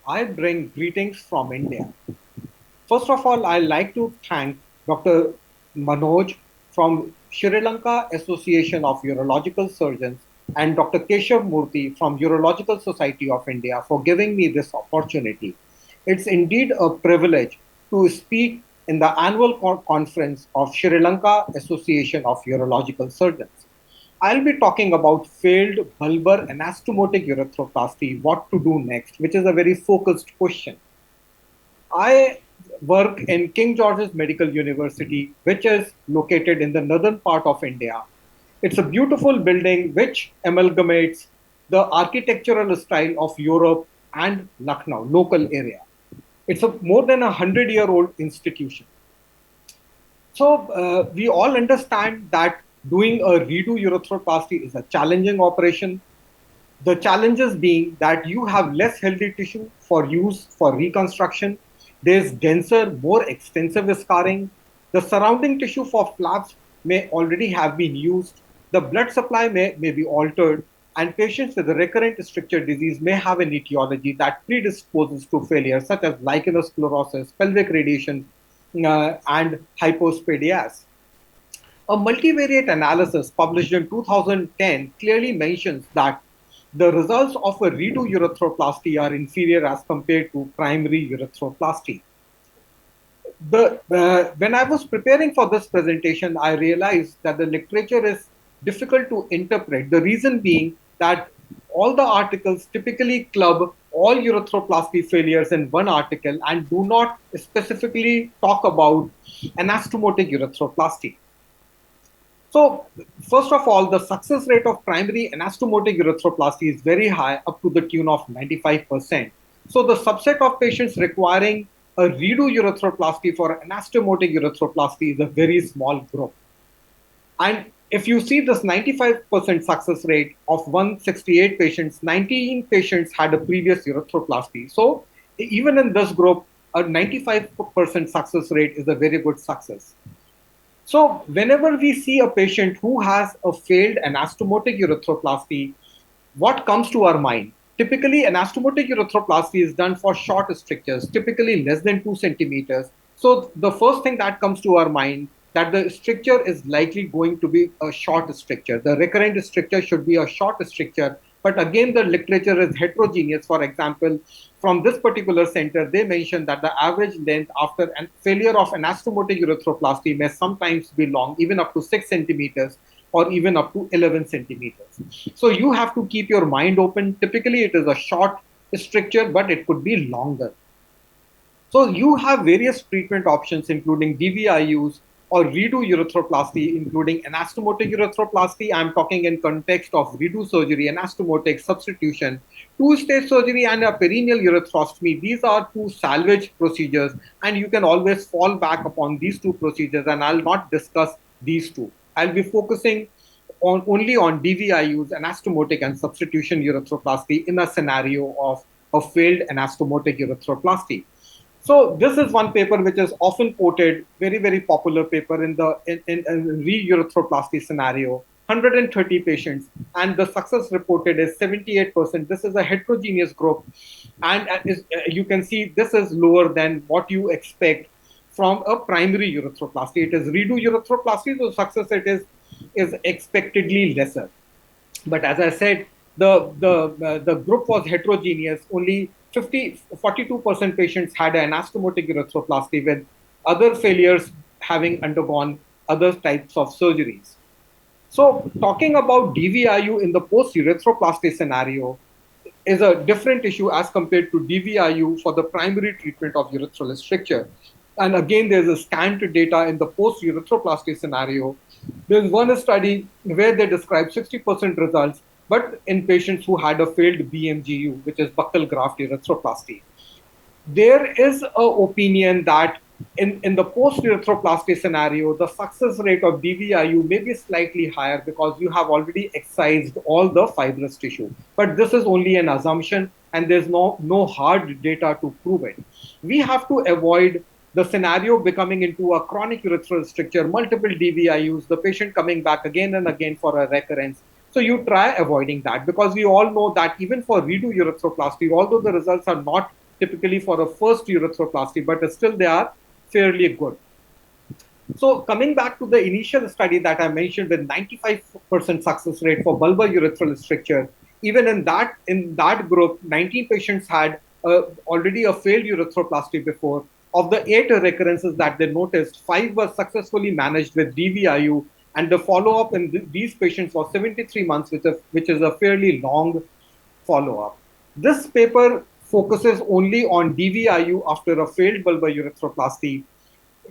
I bring greetings from India. First of all, I'd like to thank Dr. Manoj from Sri Lanka Association of Urological Surgeons and Dr. Keshav Murthy from Urological Society of India for giving me this opportunity. It's indeed a privilege to speak in the annual conference of Sri Lanka Association of Urological Surgeons. I'll be talking about failed bulbar anastomotic urethroplasty, what to do next, which is a very focused question. I work in King George's Medical University, which is located in the northern part of India. It's a beautiful building which amalgamates the architectural style of Europe and Lucknow, local area. It's a more than 100-year-old institution. So we all understand that doing a redo urethroplasty is a challenging operation. The challenges being that you have less healthy tissue for use for reconstruction. There's denser, more extensive scarring. The surrounding tissue for flaps may already have been used. The blood supply may be altered. And patients with recurrent stricture disease may have an etiology that predisposes to failure, such as lichen sclerosis, pelvic radiation, and hypospadias. A multivariate analysis published in 2010 clearly mentions that the results of a redo urethroplasty are inferior as compared to primary urethroplasty. When I was preparing for this presentation, I realized that the literature is difficult to interpret. The reason being that all the articles typically club all urethroplasty failures in one article and do not specifically talk about anastomotic urethroplasty. So, first of all, the success rate of primary anastomotic urethroplasty is very high, up to the tune of 95%. So, the subset of patients requiring a redo urethroplasty for anastomotic urethroplasty is a very small group. And if you see this 95% success rate of 168 patients, 19 patients had a previous urethroplasty. So, even in this group, a 95% success rate is a very good success. So whenever we see a patient who has a failed anastomotic urethroplasty, what comes to our mind? Typically, anastomotic urethroplasty is done for short strictures, typically less than 2 centimeters. So the first thing that comes to our mind that the stricture is likely going to be a short stricture. The recurrent stricture should be a short stricture. But again, the literature is heterogeneous. For example, from this particular center, they mentioned that the average length after a failure of anastomotic urethroplasty may sometimes be long, even up to 6 centimeters or even up to 11 centimeters. So you have to keep your mind open. Typically, it is a short stricture, but it could be longer. So you have various treatment options, including DVIUs or redo urethroplasty, including anastomotic urethroplasty. I'm talking in context of redo surgery, anastomotic substitution, two-stage surgery, and a perineal urethrostomy. These are two salvage procedures, and you can always fall back upon these two procedures, and I'll not discuss these two. I'll be focusing only on DVIUs, anastomotic and substitution urethroplasty in a scenario of a failed anastomotic urethroplasty. So this is one paper which is often quoted, very, very popular paper in the re-urethroplasty scenario. 130 patients, and the success reported is 78%. This is a heterogeneous group, and you can see this is lower than what you expect from a primary urethroplasty. It is redo urethroplasty, so success rate is expectedly lesser. But as I said, the group was heterogeneous. Only 42% patients had an anastomotic urethroplasty, with other failures having undergone other types of surgeries. So talking about DVIU in the post-urethroplasty scenario is a different issue as compared to DVIU for the primary treatment of urethral stricture. And again, there's a scant data in the post-urethroplasty scenario. There's one study where they describe 60% results, but in patients who had a failed BMGU, which is buccal graft urethroplasty. There is an opinion that in the post-urethroplasty scenario, the success rate of DVIU may be slightly higher because you have already excised all the fibrous tissue. But this is only an assumption, and there's no hard data to prove it. We have to avoid the scenario becoming into a chronic urethral stricture, multiple DVIUs, the patient coming back again and again for a recurrence. So you try avoiding that, because we all know that even for redo urethroplasty, although the results are not typically for a first urethroplasty, but still they are fairly good. So coming back to the initial study that I mentioned with 95% success rate for bulbar urethral stricture, even in that group, 19 patients had already a failed urethroplasty before. Of the 8 recurrences that they noticed, 5 were successfully managed with DVIU, and the follow-up in these patients was 73 months, which is a fairly long follow-up. This paper focuses only on DVIU after a failed bulbar urethroplasty.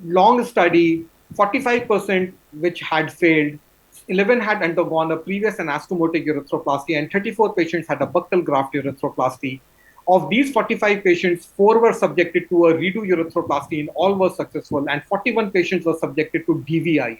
Long study, 45% which had failed, 11 had undergone a previous anastomotic urethroplasty, and 34 patients had a buccal graft urethroplasty. Of these 45 patients, 4 were subjected to a redo urethroplasty and all were successful, and 41 patients were subjected to DVI.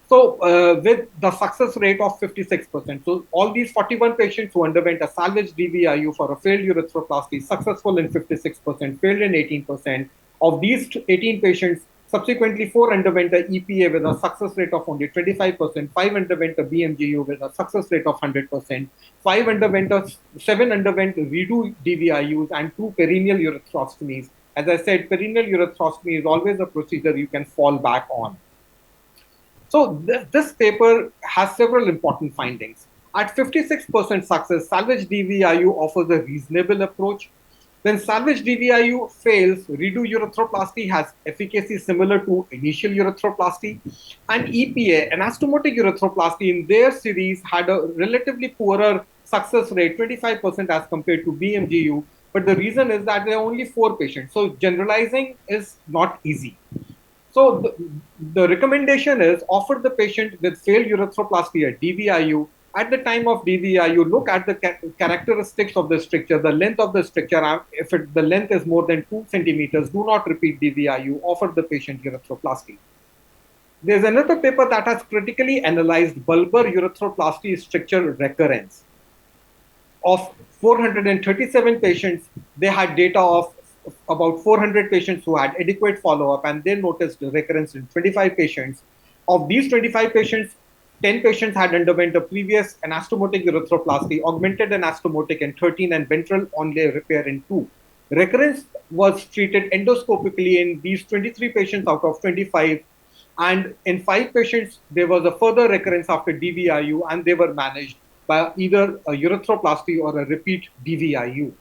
So, with the success rate of 56%. So, all these 41 patients who underwent a salvage DVIU for a failed urethroplasty, successful in 56%, failed in 18%. Of these 18 patients, subsequently 4 underwent a EPA with a success rate of only 25%, 5 underwent a BMGU with a success rate of 100%, 7 underwent redo DVIUs, and 2 perineal urethrostomies. As I said, perineal urethrostomy is always a procedure you can fall back on. So this paper has several important findings. At 56% success, salvage DVIU offers a reasonable approach. When salvage DVIU fails, redo urethroplasty has efficacy similar to initial urethroplasty. And EPA, anastomotic urethroplasty, in their series had a relatively poorer success rate, 25% as compared to BMGU. But the reason is that there are only 4 patients. So generalizing is not easy. So the recommendation is offer the patient with failed urethroplasty a DVIU. At the time of DVIU, look at the characteristics of the stricture, the length of the stricture. If the length is more than 2 centimeters, do not repeat DVIU. Offer the patient urethroplasty. There's another paper that has critically analyzed bulbar urethroplasty stricture recurrence. Of 437 patients, they had data of about 400 patients who had adequate follow-up, and they noticed recurrence in 25 patients. Of these 25 patients, 10 patients had underwent a previous anastomotic urethroplasty, augmented anastomotic in 13, and ventral onlay repair in 2. Recurrence was treated endoscopically in these 23 patients out of 25, and in 5 patients, there was a further recurrence after DVIU, and they were managed by either a urethroplasty or a repeat DVIU.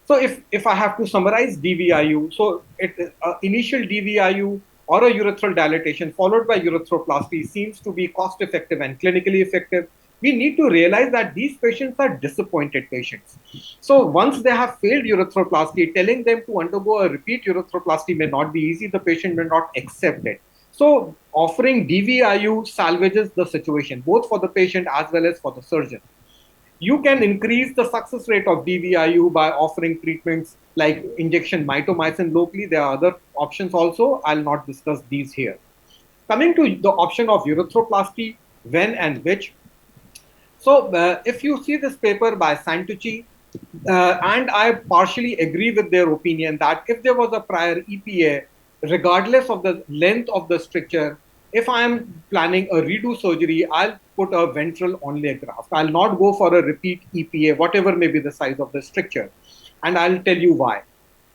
So if I have to summarize DVIU, so initial DVIU or a urethral dilatation followed by urethroplasty seems to be cost effective and clinically effective. We need to realize that these patients are disappointed patients. So once they have failed urethroplasty, telling them to undergo a repeat urethroplasty may not be easy. The patient may not accept it. So offering DVIU salvages the situation, both for the patient as well as for the surgeon. You can increase the success rate of DVIU by offering treatments like injection mitomycin locally. There are other options also. I'll not discuss these here. Coming to the option of urethroplasty, when and which. So if you see this paper by Santucci, and I partially agree with their opinion that if there was a prior EPA, regardless of the length of the stricture, if I am planning a redo surgery, I'll put a ventral onlay graft. I'll not go for a repeat EPA, whatever may be the size of the stricture. And I'll tell you why.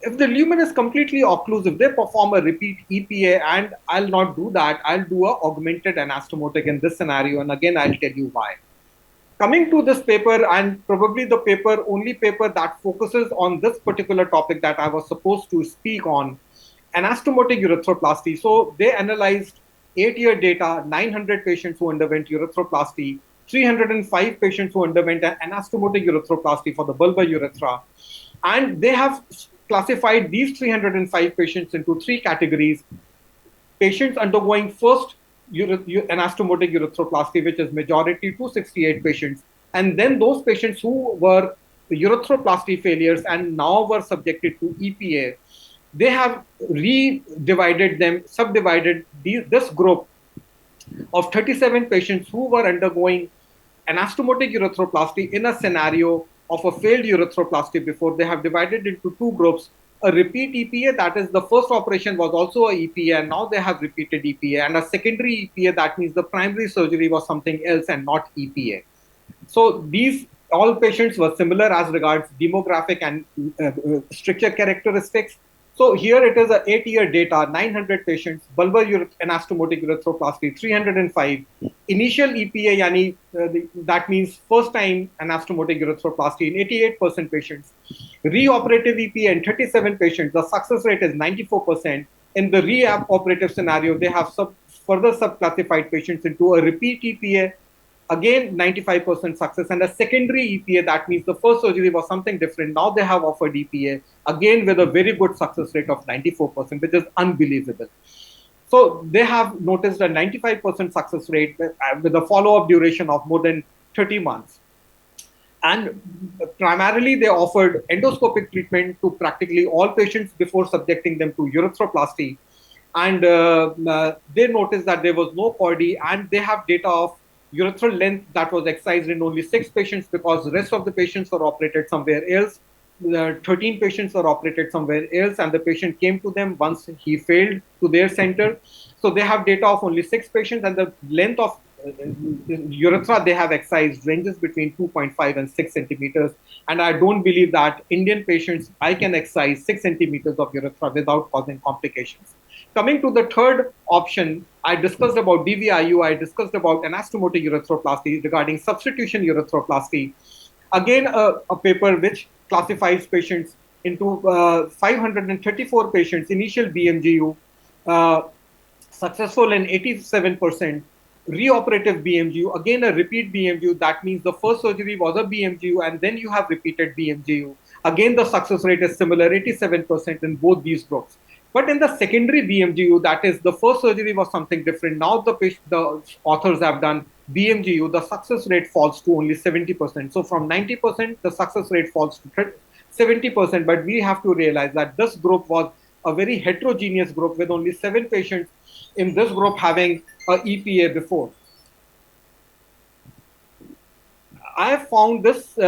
If the lumen is completely occlusive, they perform a repeat EPA, and I'll not do that. I'll do a augmented anastomotic in this scenario. And again, I'll tell you why. Coming to this paper, and probably the only paper that focuses on this particular topic that I was supposed to speak on, anastomotic urethroplasty. So they analyzed 8-year data, 900 patients who underwent urethroplasty, 305 patients who underwent an anastomotic urethroplasty for the bulbar urethra. And they have classified these 305 patients into 3 categories. Patients undergoing first anastomotic urethroplasty, which is majority, 268 patients. And then those patients who were urethroplasty failures and now were subjected to EPA, they have subdivided this group of 37 patients who were undergoing anastomotic urethroplasty in a scenario of a failed urethroplasty before. They have divided into 2 groups. A repeat EPA, that is the first operation was also a EPA, and now they have repeated EPA, and a secondary EPA, that means the primary surgery was something else and not EPA. So these All patients were similar as regards demographic and stricture characteristics. So here it is a 8-year data, 900 patients, bulbar anastomotic urethroplasty, 305. Initial EPA, yani, that means first time anastomotic urethroplasty in 88% patients. Reoperative EPA in 37 patients, the success rate is 94%. In the re-operative scenario, they have further subclassified patients into a repeat EPA, again 95% success, and a secondary EPA, that means the first surgery was something different, now they have offered EPA, again with a very good success rate of 94%, which is unbelievable. So they have noticed a 95% success rate with a follow-up duration of more than 30 months. And primarily they offered endoscopic treatment to practically all patients before subjecting them to urethroplasty. And they noticed that there was no CORD, and they have data of urethral length that was excised in only 6 patients, because the rest of the patients were operated somewhere else. 13 patients were operated somewhere else, and the patient came to them once he failed to their center. So they have data of only 6 patients, and the length of urethra they have excised ranges between 2.5 and 6 centimeters. And I don't believe that Indian patients, I can excise 6 centimeters of urethra without causing complications. Coming to the third option, I discussed about DVIU, I discussed about anastomotic urethroplasty regarding substitution urethroplasty. Again, a paper which classifies patients into 534 patients, initial BMGU, uh, successful in 87%, reoperative BMGU, again a repeat BMGU, that means the first surgery was a BMGU and then you have repeated BMGU. Again, the success rate is similar, 87% in both these groups. But in the secondary BMGU, that is, the first surgery was something different. Now the authors have done BMGU, the success rate falls to only 70%. So from 90%, the success rate falls to 70%. But we have to realize that this group was a very heterogeneous group with only 7 patients in this group having a EPA before. I found this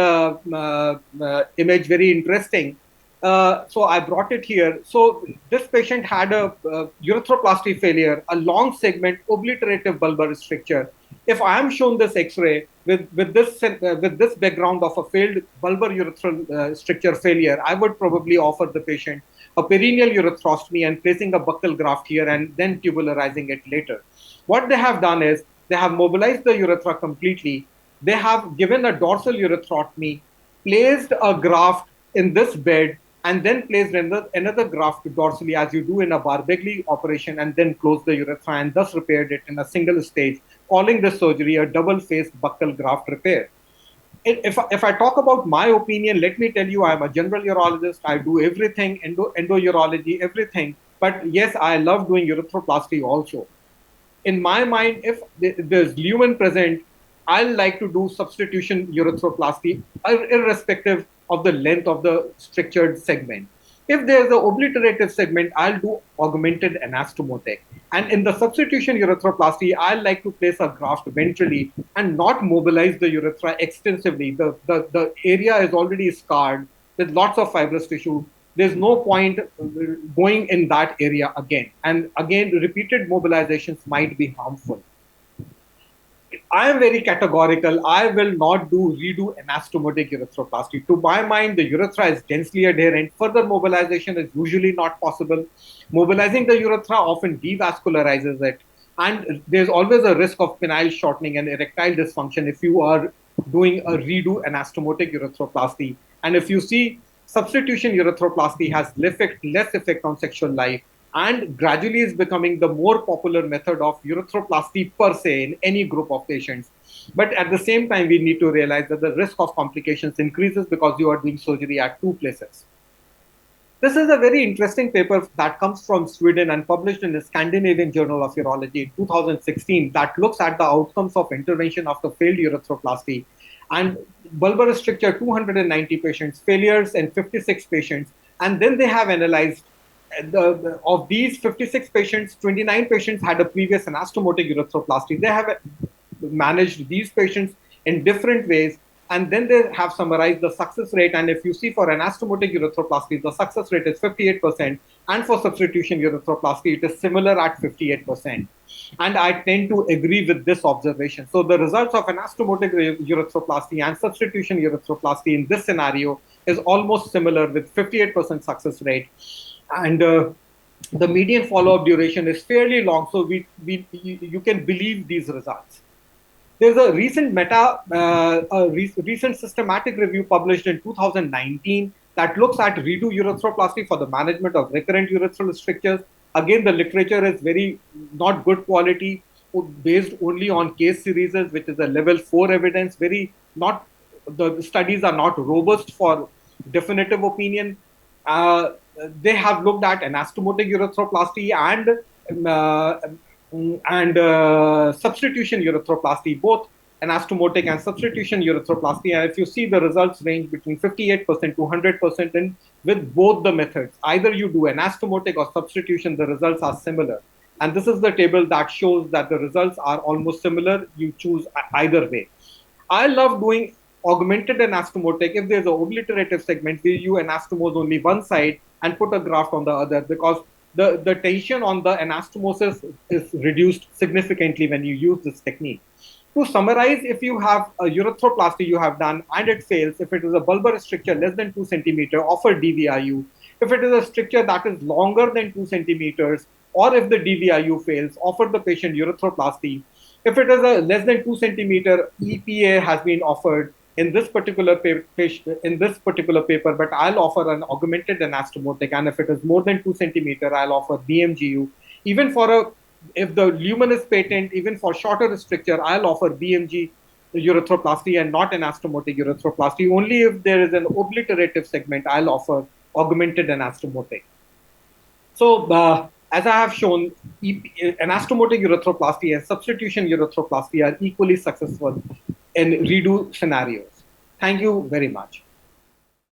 image very interesting. So I brought it here. So this patient had a urethroplasty failure, a long segment obliterative bulbar stricture. If I am shown this X-ray with this background of a failed bulbar urethral stricture failure, I would probably offer the patient a perineal urethrostomy and placing a buccal graft here and then tubularizing it later. What they have done is they have mobilized the urethra completely. They have given a dorsal urethrotomy, placed a graft in this bed, and then placed another graft dorsally as you do in a Barbegli operation, and then closed the urethra and thus repaired it in a single stage, calling this surgery a double-faced buccal graft repair. If I talk about my opinion, let me tell you, I'm a general urologist. I do everything, endourology, everything. But yes, I love doing urethroplasty also. In my mind, if there's lumen present, I like to do substitution urethroplasty, irrespective of the length of the strictured segment. If there's an obliterative segment, I'll do augmented anastomotic. And in the substitution urethroplasty, I like to place a graft ventrally and not mobilize the urethra extensively. The area is already scarred with lots of fibrous tissue. There's no point going in that area again. And again, repeated mobilizations might be harmful. I am very categorical. I will not redo anastomotic urethroplasty. To my mind, the urethra is densely adherent. Further mobilization is usually not possible. Mobilizing the urethra often devascularizes it. And there's always a risk of penile shortening and erectile dysfunction if you are doing a redo anastomotic urethroplasty. And if you see, substitution urethroplasty has less effect on sexual life, and gradually is becoming the more popular method of urethroplasty per se in any group of patients. But at the same time, we need to realize that the risk of complications increases because you are doing surgery at 2 places. This is a very interesting paper that comes from Sweden and published in the Scandinavian Journal of Urology in 2016 that looks at the outcomes of intervention after failed urethroplasty. And bulbar stricture 290 patients, failures in 56 patients, and then they have analyzed of these 56 patients, 29 patients had a previous anastomotic urethroplasty. They have managed these patients in different ways, And then they have summarized the success rate. And if you see for anastomotic urethroplasty, the success rate is 58%. And for substitution urethroplasty, it is similar at 58%. And I tend to agree with this observation. So the results of anastomotic urethroplasty and substitution urethroplasty in this scenario is almost similar with 58% success rate. And the median follow-up duration is fairly long, so you can believe these results. There's a recent recent systematic review published in 2019 that looks at redo urethroplasty for the management of recurrent urethral strictures. Again, the literature is very not good quality, based only on case series, which is a level 4 evidence. The studies are not robust for definitive opinion. They have looked at anastomotic urethroplasty and substitution urethroplasty, both anastomotic and substitution urethroplasty. And if you see, the results range between 58% to 100%. And with both the methods, either you do anastomotic or substitution, the results are similar. And this is the table that shows that the results are almost similar. You choose either way. I love doing augmented anastomotic. If there's an obliterative segment, we you anastomose only one side and put a graft on the other, because the tension on the anastomosis is reduced significantly when you use this technique. To summarize, if you have a urethroplasty you have done and it fails, if it is a bulbar stricture less than 2 centimeter, offer DVIU. If it is a stricture that is longer than 2 centimeters, or if the DVIU fails, offer the patient urethroplasty. If it is a less than 2 centimeter, EPA has been offered in this particular paper, but I'll offer an augmented anastomotic. And if it is more than 2 centimeter, I'll offer BMGU. Even if the lumen is patent, even for shorter stricture, I'll offer BMG urethroplasty and not anastomotic urethroplasty. Only if there is an obliterative segment, I'll offer augmented anastomotic. So as I have shown, anastomotic urethroplasty and substitution urethroplasty are equally successful in redo scenarios. Thank you very much.